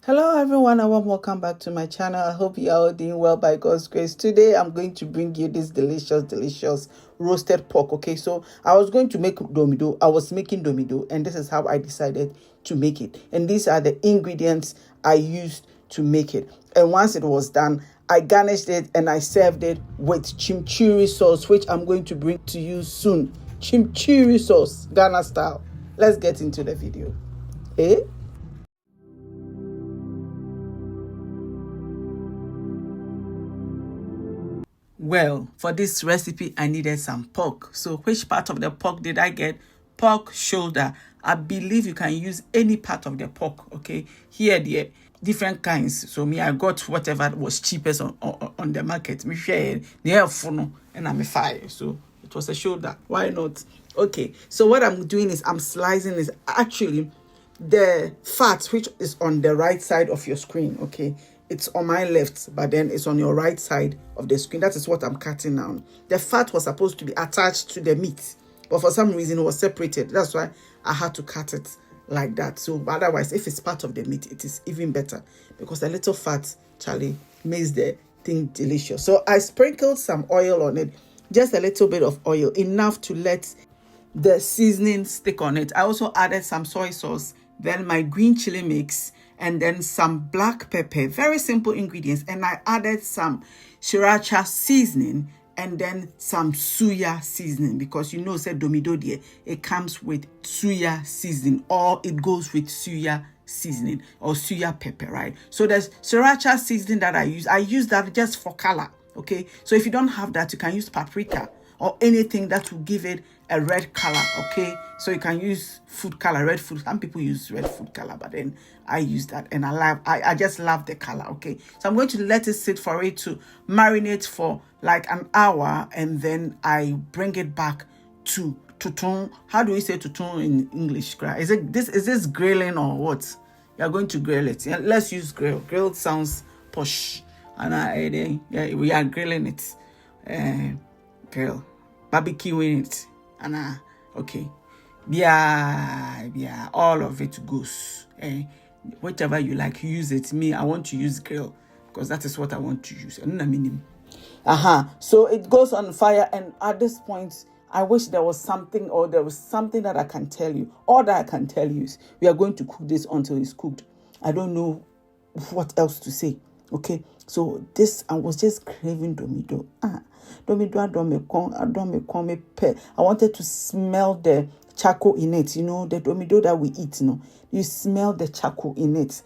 Hello everyone and welcome back to my channel. I hope you are all doing well by God's grace. Today I'm going to bring you this delicious roasted pork. Okay, so I was going to make domedo. I was making domedo and this is how I decided to make it. And these are the ingredients I used to make it. And once it was done, I garnished it and I served it with chimichurri sauce, which I'm going to bring to you soon. Chimichurri sauce, Ghana style. Let's get into the video. Eh? Well, for this recipe, I needed some pork. So which part of the pork did I get? Pork shoulder. I believe you can use any part of the pork, okay? Here, there, different kinds. So me, I got whatever was cheapest on the market. Me share near funo and I'm a fire. So it was a shoulder. Why not? Okay, so what I'm doing is I'm slicing is actually the fat, which is on the right side of your screen, okay? It's on my left, but then it's on your right side of the screen. That is what I'm cutting now. The fat was supposed to be attached to the meat, but for some reason it was separated. That's why I had to cut it like that. So otherwise, if it's part of the meat, it is even better because a little fat, Charlie, makes the thing delicious. So I sprinkled some oil on it, just a little bit of oil, enough to let the seasoning stick on it. I also added some soy sauce, then my green chili mix, and then some black pepper. Very simple ingredients. And I added some sriracha seasoning and then some suya seasoning, because you know, said Domedo there, it comes with suya seasoning, or it goes with suya seasoning or suya pepper, right? So there's sriracha seasoning that I use that just for color, okay? So if you don't have that, you can use paprika or anything that will give it a red color, okay? So you can use food color, red food. Some people use red food color, but then I use that and I just love the color, okay? So I'm going to let it sit for it to marinate for like an hour, and then I bring it back to tutun. How do we say tutun in English? Is this grilling or what? You're going to grill it. Yeah, let's use grill. Grill sounds posh. And we are grilling it. Grill. Barbecuing it. And okay. Yeah, all of it goes. Whichever you like, use it. Me, I want to use grill because that is what I want to use. So it goes on fire, and at this point, I wish there was something that I can tell you. All that I can tell you is we are going to cook this until it's cooked. I don't know what else to say. Okay, so this, I was just craving domedo. I wanted to smell the charcoal in it, you know, the domedo that we eat, you know. You smell the charcoal in it.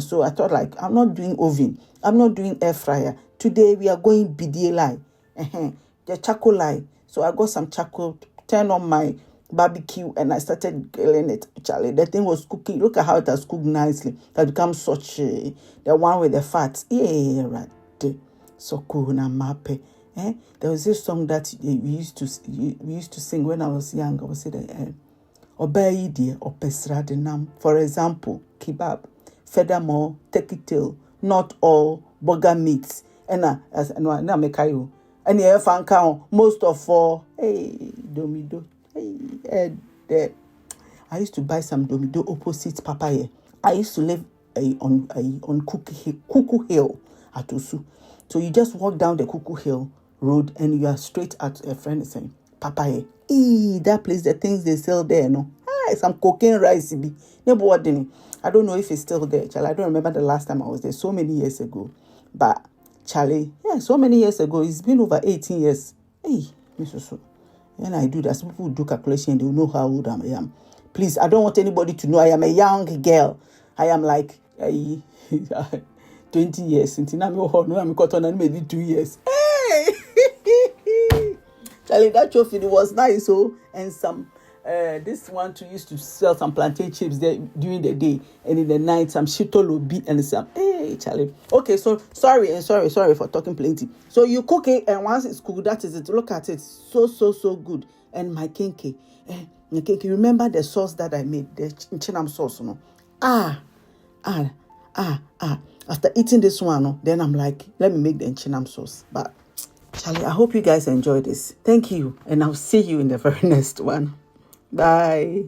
So I thought, like, I'm not doing oven. I'm not doing air fryer. Today we are going BDLI. The charcoal line. So I got some charcoal, turned on my barbecue, and I started grilling it. Charlie, the thing was cooking. Look at how it has cooked nicely. It has become such the one with the fat. Yeah, right. So cool na mape. There was this song that we used to sing when I was young. I was saying, "Obey dear, opesra de nam." For example, kebab. Furthermore, tekitil, not all burger meats. And na mekayo. And yeah, fan most of all, domedo. I used to buy some domedo opposite papaya. I used to live on Cuckoo Hill at Osu. So you just walk down the Cuckoo Hill road and you are straight at a friend saying papaya. That place, the things they sell there, no. Some cocaine rice be. I don't know if it's still there, Charlie. I don't remember the last time I was there. So many years ago, but Charlie, so many years ago. It's been over 18 years. When I do that, some people do calculation, they will know how old I am. Please, I don't want anybody to know I am a young girl. I am like 20 years. I'm caught on maybe 2 years. Hey! Charlie, that trophy was nice, and some this one too used to sell some plantain chips there during the day, and in the night some shitolo beat and some. Hey, Charlie. Okay, so sorry for talking plenty. So you cook it, and once it's cooked, that is it. Look at it, so good. And my kenke, remember the sauce that I made, the Chinchinga sauce, no? After eating this one, then I'm like, let me make the Chinchinga sauce. But Charlie, I hope you guys enjoyed this. Thank you, and I'll see you in the very next one. Bye.